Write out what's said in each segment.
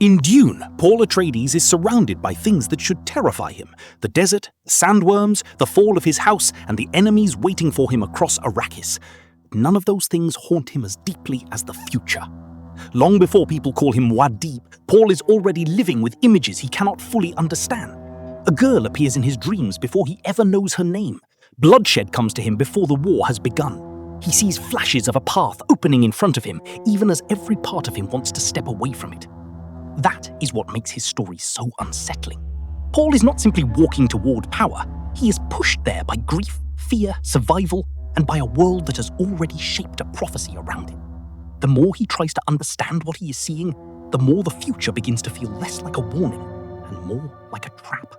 In Dune, Paul Atreides is surrounded by things that should terrify him: the desert, sandworms, the fall of his house, and the enemies waiting for him across Arrakis. None of those things haunt him as deeply as the future. Long before people call him Muad'Dib, Paul is already living with images he cannot fully understand. A girl appears in his dreams before he ever knows her name. Bloodshed comes to him before the war has begun. He sees flashes of a path opening in front of him, even as every part of him wants to step away from it. That is what makes his story so unsettling. Paul is not simply walking toward power. He is pushed there by grief, fear, survival, and by a world that has already shaped a prophecy around him. The more he tries to understand what he is seeing, the more the future begins to feel less like a warning and more like a trap.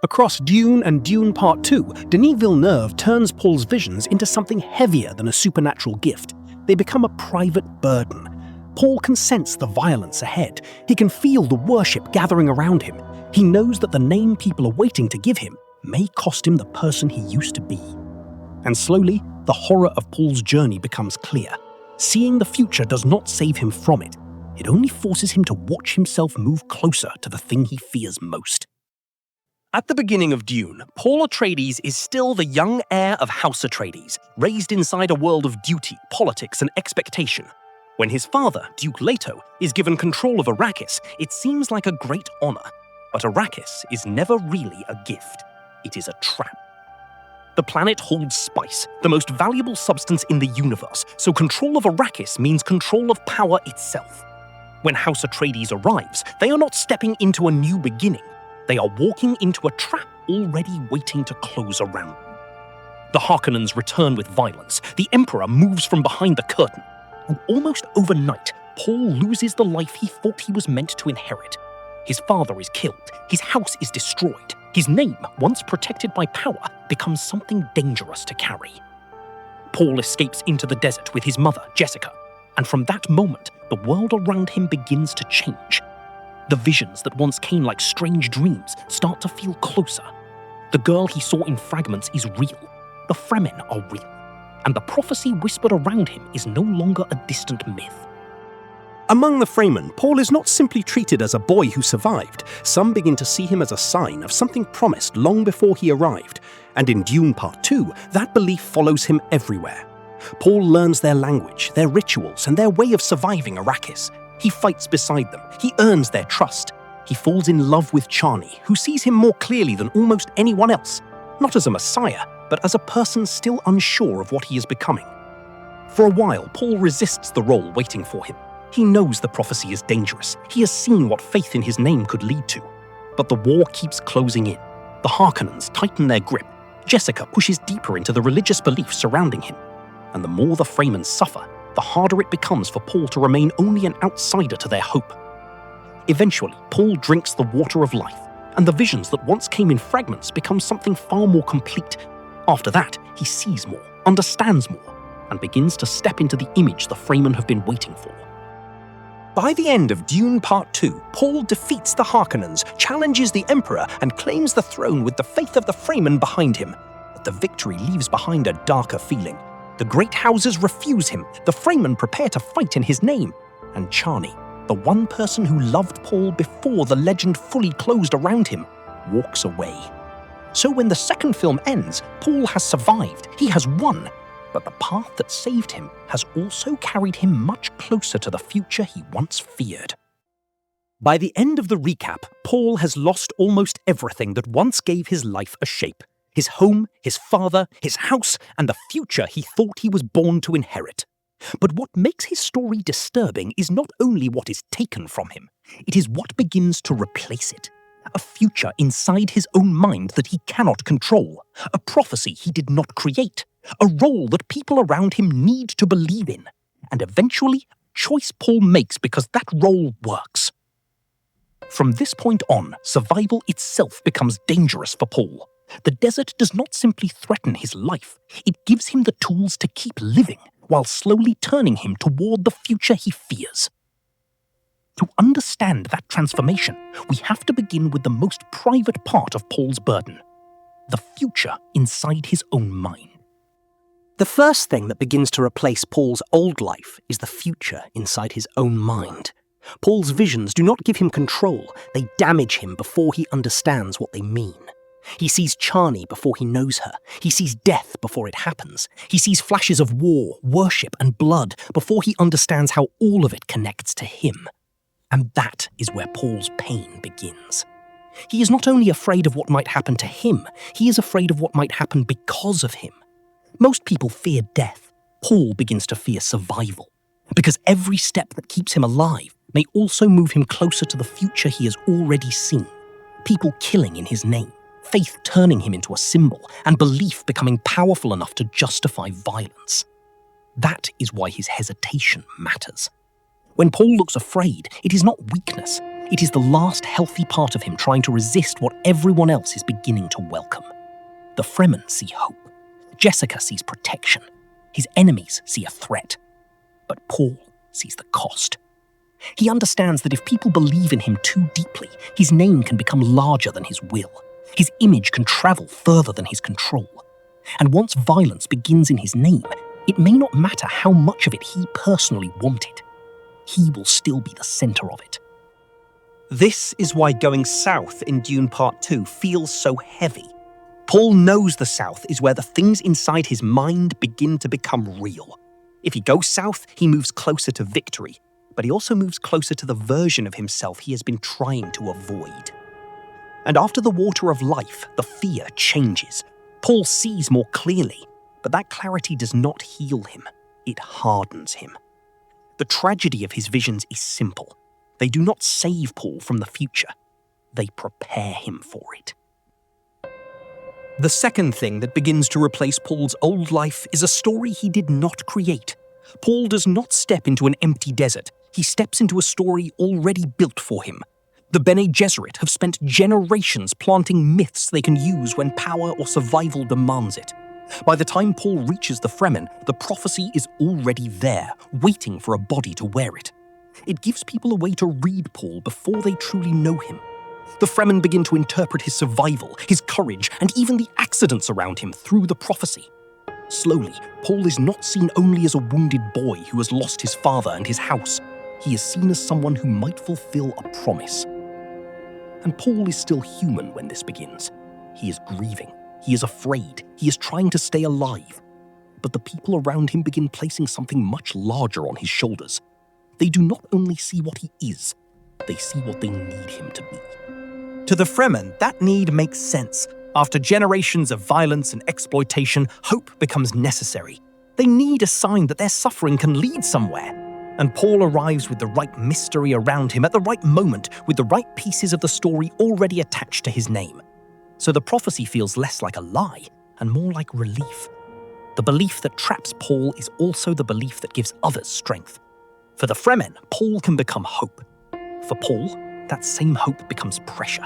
Across Dune and Dune Part 2, Denis Villeneuve turns Paul's visions into something heavier than a supernatural gift. They become a private burden. Paul can sense the violence ahead. He can feel the worship gathering around him. He knows that the name people are waiting to give him may cost him the person he used to be. And slowly, the horror of Paul's journey becomes clear. Seeing the future does not save him from it. It only forces him to watch himself move closer to the thing he fears most. At the beginning of Dune, Paul Atreides is still the young heir of House Atreides, raised inside a world of duty, politics, and expectation. When his father, Duke Leto, is given control of Arrakis, it seems like a great honor. But Arrakis is never really a gift. It is a trap. The planet holds spice, the most valuable substance in the universe, so control of Arrakis means control of power itself. When House Atreides arrives, they are not stepping into a new beginning. They are walking into a trap already waiting to close around them. The Harkonnens return with violence. The Emperor moves from behind the curtain. And almost overnight, Paul loses the life he thought he was meant to inherit. His father is killed. His house is destroyed. His name, once protected by power, becomes something dangerous to carry. Paul escapes into the desert with his mother, Jessica, and from that moment, the world around him begins to change. The visions that once came like strange dreams start to feel closer. The girl he saw in fragments is real. The Fremen are real. And the prophecy whispered around him is no longer a distant myth. Among the Fremen, Paul is not simply treated as a boy who survived. Some begin to see him as a sign of something promised long before he arrived. And in Dune Part 2, that belief follows him everywhere. Paul learns their language, their rituals, and their way of surviving Arrakis. He fights beside them. He earns their trust. He falls in love with Chani, who sees him more clearly than almost anyone else, not as a messiah, but as a person still unsure of what he is becoming. For a while, Paul resists the role waiting for him. He knows the prophecy is dangerous. He has seen what faith in his name could lead to. But the war keeps closing in. The Harkonnens tighten their grip. Jessica pushes deeper into the religious beliefs surrounding him. And the more the Fremen suffer, the harder it becomes for Paul to remain only an outsider to their hope. Eventually, Paul drinks the water of life, and the visions that once came in fragments become something far more complete. After that, he sees more, understands more, and begins to step into the image the Fremen have been waiting for. By the end of Dune Part 2, Paul defeats the Harkonnens, challenges the Emperor, and claims the throne with the faith of the Fremen behind him. But the victory leaves behind a darker feeling. The great houses refuse him, the Fremen prepare to fight in his name, and Chani, the one person who loved Paul before the legend fully closed around him, walks away. So when the second film ends, Paul has survived, he has won, but the path that saved him has also carried him much closer to the future he once feared. By the end of the recap, Paul has lost almost everything that once gave his life a shape. His home, his father, his house, and the future he thought he was born to inherit. But what makes his story disturbing is not only what is taken from him, it is what begins to replace it. A future inside his own mind that he cannot control, a prophecy he did not create, a role that people around him need to believe in, and eventually, a choice Paul makes because that role works. From this point on, survival itself becomes dangerous for Paul. The desert does not simply threaten his life, it gives him the tools to keep living, while slowly turning him toward the future he fears. To understand that transformation, we have to begin with the most private part of Paul's burden, the future inside his own mind. The first thing that begins to replace Paul's old life is the future inside his own mind. Paul's visions do not give him control, they damage him before he understands what they mean. He sees Chani before he knows her. He sees death before it happens. He sees flashes of war, worship, and blood before he understands how all of it connects to him. And that is where Paul's pain begins. He is not only afraid of what might happen to him, he is afraid of what might happen because of him. Most people fear death. Paul begins to fear survival. Because every step that keeps him alive may also move him closer to the future he has already seen. People killing in his name, faith turning him into a symbol, and belief becoming powerful enough to justify violence. That is why his hesitation matters. When Paul looks afraid, it is not weakness. It is the last healthy part of him trying to resist what everyone else is beginning to welcome. The Fremen see hope. Jessica sees protection. His enemies see a threat. But Paul sees the cost. He understands that if people believe in him too deeply, his name can become larger than his will. His image can travel further than his control. And once violence begins in his name, it may not matter how much of it he personally wanted. He will still be the center of it. This is why going south in Dune Part 2 feels so heavy. Paul knows the south is where the things inside his mind begin to become real. If he goes south, he moves closer to victory, but he also moves closer to the version of himself he has been trying to avoid. And after the water of life, the fear changes. Paul sees more clearly, but that clarity does not heal him. It hardens him. The tragedy of his visions is simple. They do not save Paul from the future. They prepare him for it. The second thing that begins to replace Paul's old life is a story he did not create. Paul does not step into an empty desert. He steps into a story already built for him. The Bene Gesserit have spent generations planting myths they can use when power or survival demands it. By the time Paul reaches the Fremen, the prophecy is already there, waiting for a body to wear it. It gives people a way to read Paul before they truly know him. The Fremen begin to interpret his survival, his courage, and even the accidents around him through the prophecy. Slowly, Paul is not seen only as a wounded boy who has lost his father and his house. He is seen as someone who might fulfill a promise. And Paul is still human when this begins. He is grieving. He is afraid. He is trying to stay alive. But the people around him begin placing something much larger on his shoulders. They do not only see what he is, they see what they need him to be. To the Fremen, that need makes sense. After generations of violence and exploitation, hope becomes necessary. They need a sign that their suffering can lead somewhere. And Paul arrives with the right mystery around him at the right moment, with the right pieces of the story already attached to his name. So the prophecy feels less like a lie and more like relief. The belief that traps Paul is also the belief that gives others strength. For the Fremen, Paul can become hope. For Paul, that same hope becomes pressure.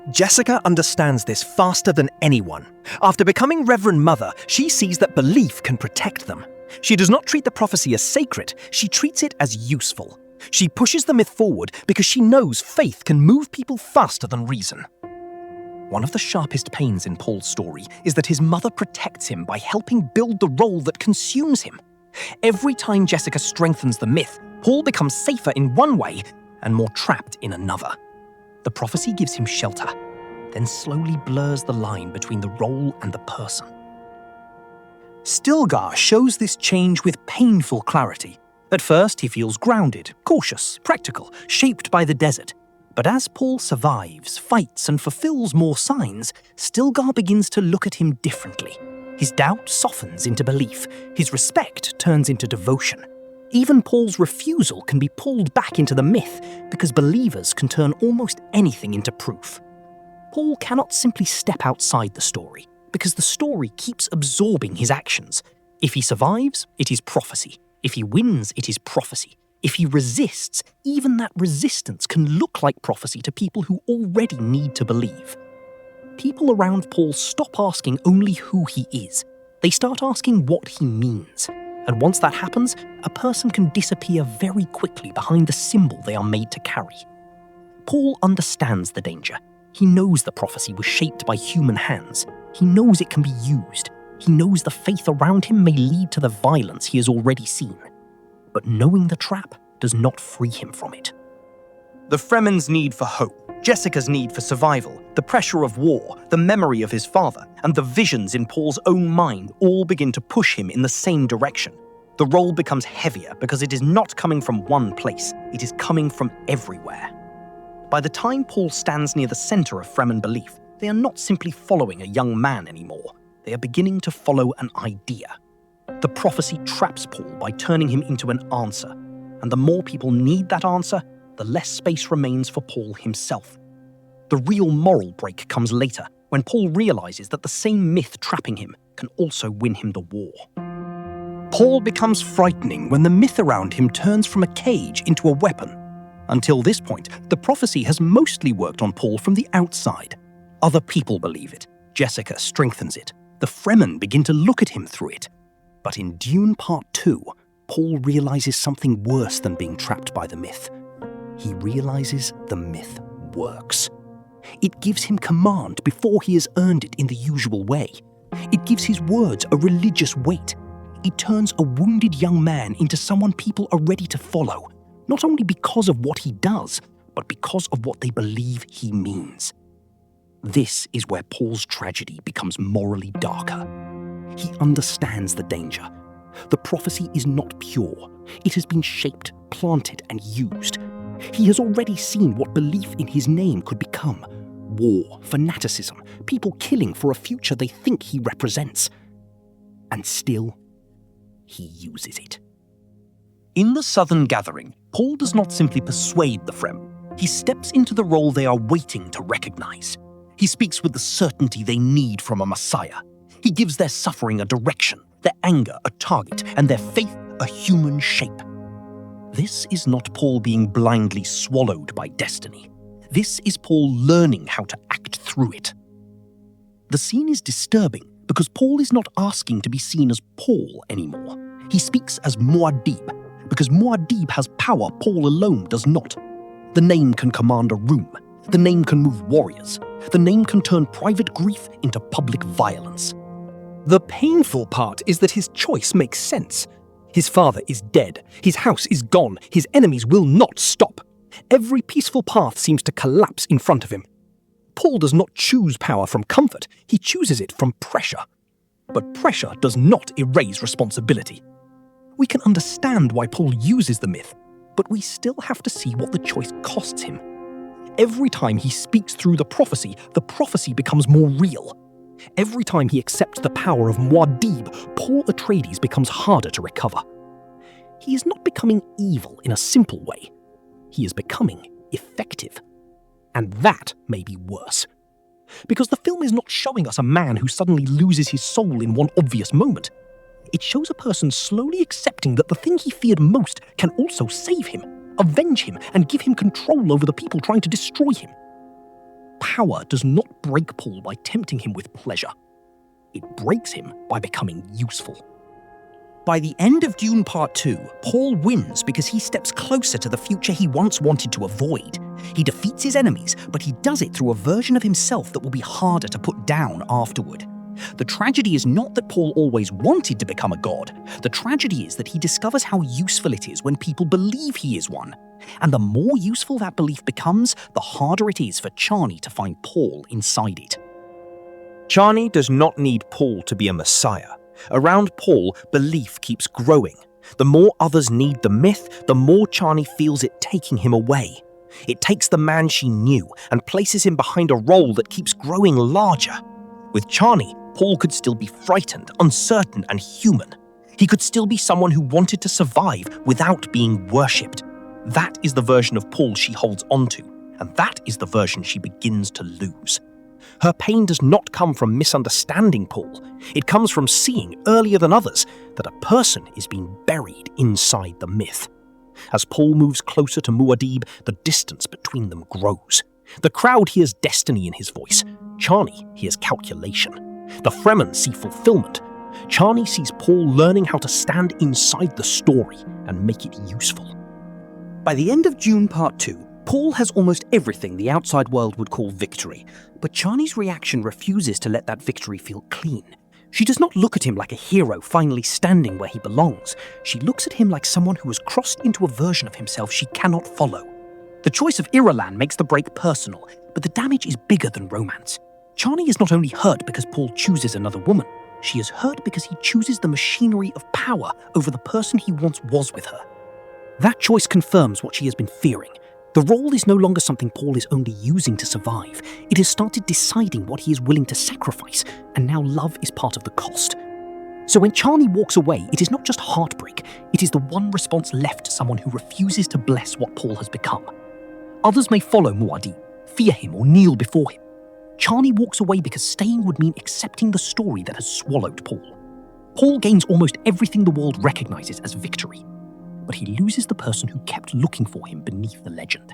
Jessica understands this faster than anyone. After becoming Reverend Mother, she sees that belief can protect them. She does not treat the prophecy as sacred, she treats it as useful. She pushes the myth forward because she knows faith can move people faster than reason. One of the sharpest pains in Paul's story is that his mother protects him by helping build the role that consumes him. Every time Jessica strengthens the myth, Paul becomes safer in one way and more trapped in another. The prophecy gives him shelter, then slowly blurs the line between the role and the person. Stilgar shows this change with painful clarity. At first, he feels grounded, cautious, practical, shaped by the desert. But as Paul survives, fights, and fulfills more signs, Stilgar begins to look at him differently. His doubt softens into belief. His respect turns into devotion. Even Paul's refusal can be pulled back into the myth because believers can turn almost anything into proof. Paul cannot simply step outside the story because the story keeps absorbing his actions. If he survives, it is prophecy. If he wins, it is prophecy. If he resists, even that resistance can look like prophecy to people who already need to believe. People around Paul stop asking only who he is. They start asking what he means. And once that happens, a person can disappear very quickly behind the symbol they are made to carry. Paul understands the danger. He knows the prophecy was shaped by human hands. He knows it can be used. He knows the faith around him may lead to the violence he has already seen. But knowing the trap does not free him from it. The Fremen's need for hope, Jessica's need for survival, the pressure of war, the memory of his father, and the visions in Paul's own mind all begin to push him in the same direction. The role becomes heavier because it is not coming from one place, it is coming from everywhere. By the time Paul stands near the center of Fremen belief, they are not simply following a young man anymore. They are beginning to follow an idea. The prophecy traps Paul by turning him into an answer, and the more people need that answer, the less space remains for Paul himself. The real moral break comes later, when Paul realizes that the same myth trapping him can also win him the war. Paul becomes frightening when the myth around him turns from a cage into a weapon. Until this point, the prophecy has mostly worked on Paul from the outside. Other people believe it. Jessica strengthens it. The Fremen begin to look at him through it. But in Dune Part 2, Paul realizes something worse than being trapped by the myth. He realizes the myth works. It gives him command before he has earned it in the usual way. It gives his words a religious weight. It turns a wounded young man into someone people are ready to follow, not only because of what he does, but because of what they believe he means. This is where Paul's tragedy becomes morally darker. He understands the danger. The prophecy is not pure. It has been shaped, planted, and used. He has already seen what belief in his name could become. War, fanaticism, people killing for a future they think he represents. And still, he uses it. In the Southern Gathering, Paul does not simply persuade the Fremen. He steps into the role they are waiting to recognize. He speaks with the certainty they need from a Messiah. He gives their suffering a direction, their anger a target, and their faith a human shape. This is not Paul being blindly swallowed by destiny. This is Paul learning how to act through it. The scene is disturbing because Paul is not asking to be seen as Paul anymore. He speaks as Muad'Dib, because Muad'Dib has power Paul alone does not. The name can command a room. The name can move warriors. The name can turn private grief into public violence. The painful part is that his choice makes sense. His father is dead. His house is gone. His enemies will not stop. Every peaceful path seems to collapse in front of him. Paul does not choose power from comfort. He chooses it from pressure. But pressure does not erase responsibility. We can understand why Paul uses the myth, but we still have to see what the choice costs him. Every time he speaks through the prophecy becomes more real. Every time he accepts the power of Muad'Dib, Paul Atreides becomes harder to recover. He is not becoming evil in a simple way. He is becoming effective. And that may be worse. Because the film is not showing us a man who suddenly loses his soul in one obvious moment. It shows a person slowly accepting that the thing he feared most can also save him, avenge him, and give him control over the people trying to destroy him. Power does not break Paul by tempting him with pleasure. It breaks him by becoming useful. By the end of Dune Part 2, Paul wins because he steps closer to the future he once wanted to avoid. He defeats his enemies, but he does it through a version of himself that will be harder to put down afterward. The tragedy is not that Paul always wanted to become a god. The tragedy is that he discovers how useful it is when people believe he is one. And the more useful that belief becomes, the harder it is for Chani to find Paul inside it. Chani does not need Paul to be a messiah. Around Paul, belief keeps growing. The more others need the myth, the more Chani feels it taking him away. It takes the man she knew and places him behind a role that keeps growing larger. With Chani, Paul could still be frightened, uncertain, and human. He could still be someone who wanted to survive without being worshipped. That is the version of Paul she holds onto, and that is the version she begins to lose. Her pain does not come from misunderstanding Paul. It comes from seeing, earlier than others, that a person is being buried inside the myth. As Paul moves closer to Muad'Dib, the distance between them grows. The crowd hears destiny in his voice. Chani hears calculation. The Fremen see fulfillment. Chani sees Paul learning how to stand inside the story and make it useful. By the end of Dune Part 2, Paul has almost everything the outside world would call victory, but Chani's reaction refuses to let that victory feel clean. She does not look at him like a hero finally standing where he belongs. She looks at him like someone who has crossed into a version of himself she cannot follow. The choice of Irulan makes the break personal, but the damage is bigger than romance. Chani is not only hurt because Paul chooses another woman, she is hurt because he chooses the machinery of power over the person he once was with her. That choice confirms what she has been fearing. The role is no longer something Paul is only using to survive. It has started deciding what he is willing to sacrifice, and now love is part of the cost. So when Chani walks away, it is not just heartbreak, it is the one response left to someone who refuses to bless what Paul has become. Others may follow Muad'Dib, fear him or kneel before him. Chani walks away because staying would mean accepting the story that has swallowed Paul. Paul gains almost everything the world recognizes as victory, but he loses the person who kept looking for him beneath the legend.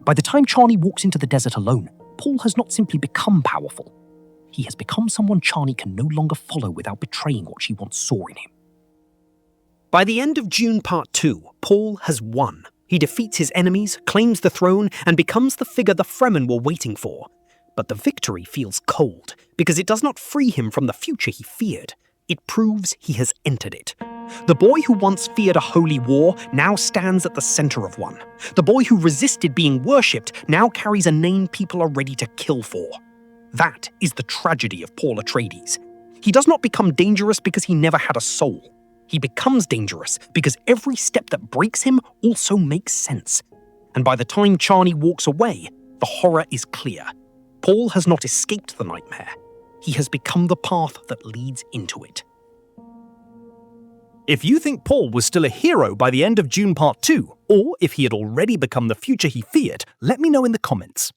By the time Chani walks into the desert alone, Paul has not simply become powerful. He has become someone Chani can no longer follow without betraying what she once saw in him. By the end of Dune Part 2, Paul has won. He defeats his enemies, claims the throne, and becomes the figure the Fremen were waiting for. But the victory feels cold, because it does not free him from the future he feared. It proves he has entered it. The boy who once feared a holy war now stands at the center of one. The boy who resisted being worshipped now carries a name people are ready to kill for. That is the tragedy of Paul Atreides. He does not become dangerous because he never had a soul. He becomes dangerous because every step that breaks him also makes sense. And by the time Chani walks away, the horror is clear. Paul has not escaped the nightmare. He has become the path that leads into it. If you think Paul was still a hero by the end of Dune Part 2, or if he had already become the future he feared, let me know in the comments.